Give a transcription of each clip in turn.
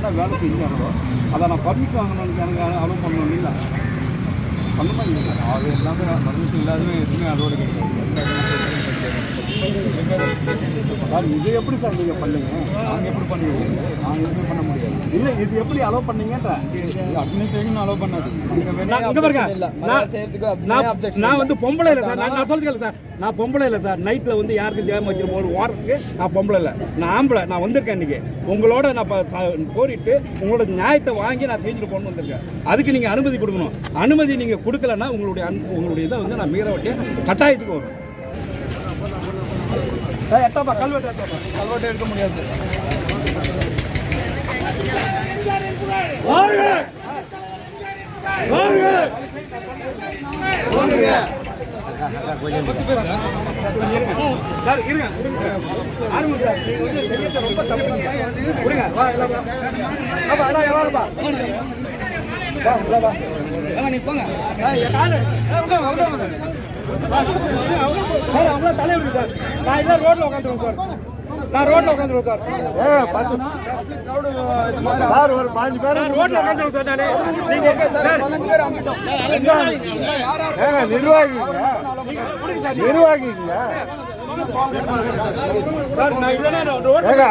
என்ன வேலை செஞ்சாங்களோ அதை நான் பர்மிட் வாங்கணும்னு எனக்கு அலோவ் பண்ணணும் இல்லை பண்ணுமா இல்லைங்க அது எல்லாமே பர்மிஷன் இல்லாதவே எதுவுமே அலோடு கிடையாது சார். இது எப்படி சார் நீங்கள் பண்ணீங்க? நாங்கள் எப்படி பண்ணுவீங்க? நாங்கள் எதுவுமே பண்ண முடியாது. இல்லை இது எப்படி அலோவ் பண்ணீங்கன்ற அட்மினிஸ்ட்ரேஷன் அலோவ் பண்ணாது. நான் வந்து பொம்பளை இல்லை சார். நான் சொல்லுங்க சார், நான் பொம்பளை இல்லை சார். நைட்டில் வந்து யாருக்கும் தேவை வச்சிருப்போம் ஒரு வாரத்துக்கு நான் பொம்பளை இல்லை, நான் ஆம்பளை. நான் வந்திருக்கேன் இன்றைக்கி உங்களோட நான் கோரிட்டு உங்களோட நியாயத்தை வாங்கி நான் செஞ்சுட்டு கொண்டு வந்திருக்கேன். அதுக்கு நீங்கள் அனுமதி கொடுக்கணும். அனுமதி நீங்கள் கொடுக்கலன்னா உங்களுடைய இதை வந்து நான் மீற வட்டி கட்டாயத்துக்கு வரும். எட்டப்பா கல்வெட்டு எடுக்க முடியாது. ரொம்ப தப்பு. நீ போங்க அவங்கள தலைவர் சார். நான் இல்லை ரோட்ல உட்காந்துருக்கேன் சார். நான் ரோட்ல உட்காந்துருக்கேன் சார். ஒரு 5 பேர் ரோட்ல உட்காந்துருக்கேன் சார். நிர்வாகிங்க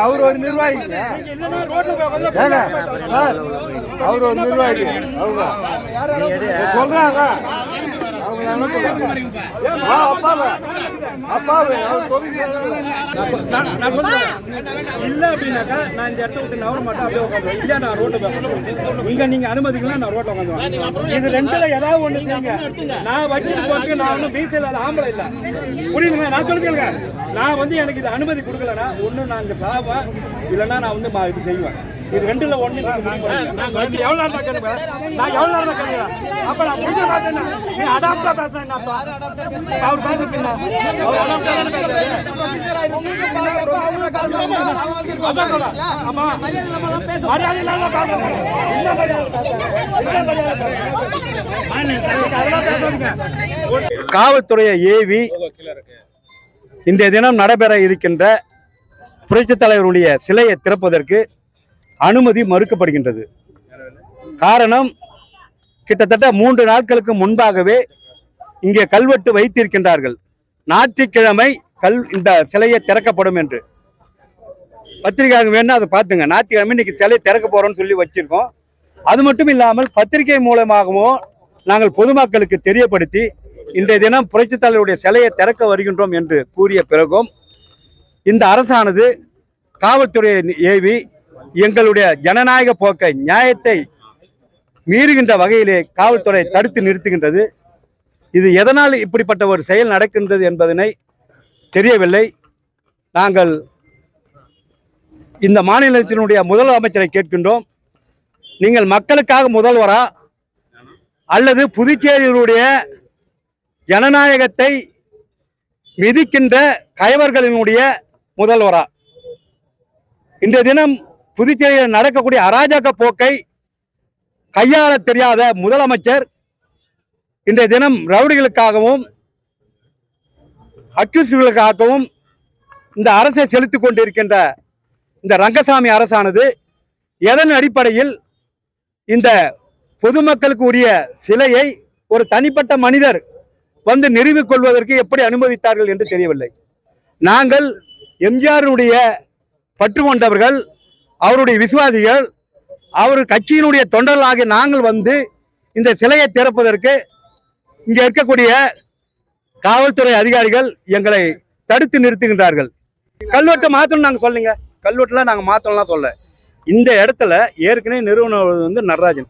அவர் ஒரு நிர்வாகிங்க. அவர் ஒரு நிர்வாகி அவங்க சொல்றாங்க. இல்ல அப்படின்னாக்கா நான் இந்த இடத்த விட்டு நவர மாட்டேன், அப்படியே உட்காந்துருவேன். இல்லையா நான் ரோட்டை இங்க நீங்க அனுமதிக்கலாம், நான் ரோட்ல உட்காந்துருவேன். இது ரெண்டுல ஏதாவது ஒண்ணு செய்யுங்க. நான் வச்சுட்டு போட்டு நான் ஒன்றும் வீச இல்லாத ஆம்பளை இல்லை, புரியுதுங்க? நான் சொல்லுங்க, நான் வந்து எனக்கு இது அனுமதி கொடுக்கலன்னா ஒண்ணு நான் இங்க சாவேன், இல்லைன்னா நான் வந்து இது செய்வேன். இது ரெண்டுல ஒண்ணு. எவ்வளவு நேரம் கேட்கிறேன்? நான் எவ்வளவு நேரம் கேட்கிறேன்? அப்ப நான் புரிஞ்ச மாட்டேன். நீ அடாப்டா பேசுறேன். அவர் பேசுறீங்க காவல்துறையை ஏவி இன்றைய தினம் நடைபெற இருக்கின்ற புரட்சித் தலைவருடைய சிலையை திறப்பதற்கு அனுமதி மறுக்கப்படுகின்றது. காரணம், கிட்டத்தட்ட 3 நாட்களுக்கு முன்பாகவே இங்கே கல்வெட்டு வைத்திருக்கின்றார்கள். ஞாயிற்றுக்கிழமை இந்த சிலையை திறக்கப்படும் என்று பத்திரிகையாக வேணும், அதை பார்த்துங்க. ஞாயிற்றுக்கிழமை இன்னைக்கு சிலை திறக்க போறோம்னு சொல்லி வச்சிருக்கோம். அது மட்டும் இல்லாமல் பத்திரிகை மூலமாகவும் நாங்கள் பொதுமக்களுக்கு தெரியப்படுத்தி இன்றைய தினம் புரட்சித் தலைவருடைய சிலையை திறக்க வருகின்றோம் என்று கூறிய பிறகும் இந்த அரசானது காவல்துறையை ஏவி எங்களுடைய ஜனநாயக போக்கை, நியாயத்தை மீறுகின்ற வகையிலே காவல்துறை தடுத்து நிறுத்துகின்றது. இது எதனால் இப்படிப்பட்ட ஒரு செயல் நடக்கின்றது என்பதனை தெரியவில்லை. நாங்கள் இந்த மாநிலத்தினுடைய முதலமைச்சரை கேட்கின்றோம், நீங்கள் மக்களுக்காக முதல்வரா அல்லது புதுச்சேரியினுடைய ஜனநாயகத்தை மிதிக்கின்ற கயவர்களினுடைய முதல்வரா? இன்றைய தினம் புதுச்சேரியில் நடக்கக்கூடிய அராஜக போக்கை கையாள தெரியாத முதலமைச்சர் இன்றைய தினம் ரவுடிகளுக்காகவும் அக்யூஸ்டுகளுக்காகவும் இந்த அரசை செலுத்திக் கொண்டிருக்கின்ற இந்த ரங்கசாமி அரசானது எதன் அடிப்படையில் இந்த பொதுமக்களுக்கு உரிய சிலையை ஒரு தனிப்பட்ட மனிதர் வந்து நிறுவிக் கொள்வதற்கு எப்படி அனுமதித்தார்கள் என்று தெரியவில்லை. நாங்கள் எம்ஜிஆருடைய பற்று கொண்டவர்கள், அவருடைய விசுவாசிகள், அவர் கட்சியினுடைய தொண்டர்களாகிய நாங்கள் வந்து இந்த சிலையை திறப்பதற்கு இங்கே இருக்கக்கூடிய காவல்துறை அதிகாரிகள் எங்களை தடுத்து நிறுத்துகின்றார்கள். கல்வெட்டை மாற்றணும் நாங்கள் சொல்லுங்க, கல்வெட்டுலாம் நாங்கள் மாற்றலாம் சொல்ல. இந்த இடத்துல ஏற்கனவே நிறுவனர் வந்து நடராஜன்,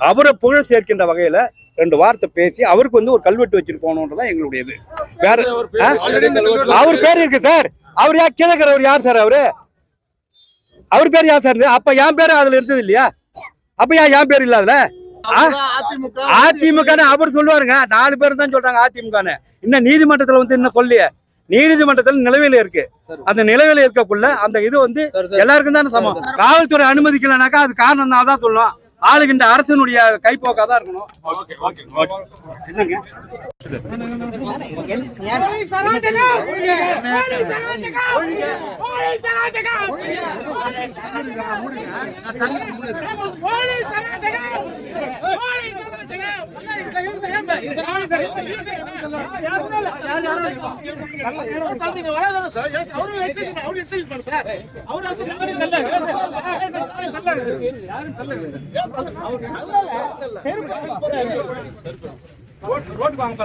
அவரை புகழ் சேர்க்கின்ற வகையில் 2 வார்த்தை பேசி அவருக்கு வந்து ஒரு கல்வெட்டு வச்சுட்டு போகணுன்றதான் எங்களுடையது. வேற அவர் பேர் இருக்கு சார். அவர் யார் கீழக்கிறவர் யார் சார்? அவர் பேர் யார் சார்? அப்ப என் பேரு அதுல இருந்தது இல்லையா? அப்ப என் பேர் இல்ல அதுல? அதிமுக அவர் சொல்லுவாருங்க. 4 பேர் தான் சொல்றாங்க அதிமுக. இன்னும் நீதிமன்றத்துல வந்து இன்னும் சொல்லிய நீதிமன்றத்தில் நிலவையில இருக்கு. அந்த நிலவையில இருக்கக்குள்ள அந்த இது வந்து எல்லாருக்கும் தானே சமம். காவல்துறை அனுமதிக்கலனாக்கா அது காரணம் நான் தான் சொல்லணும். ஆளுகின்ற அரசனுடைய கைப்போக்கா தான் இருக்கணும். என்னங்க ரோட் வாங்க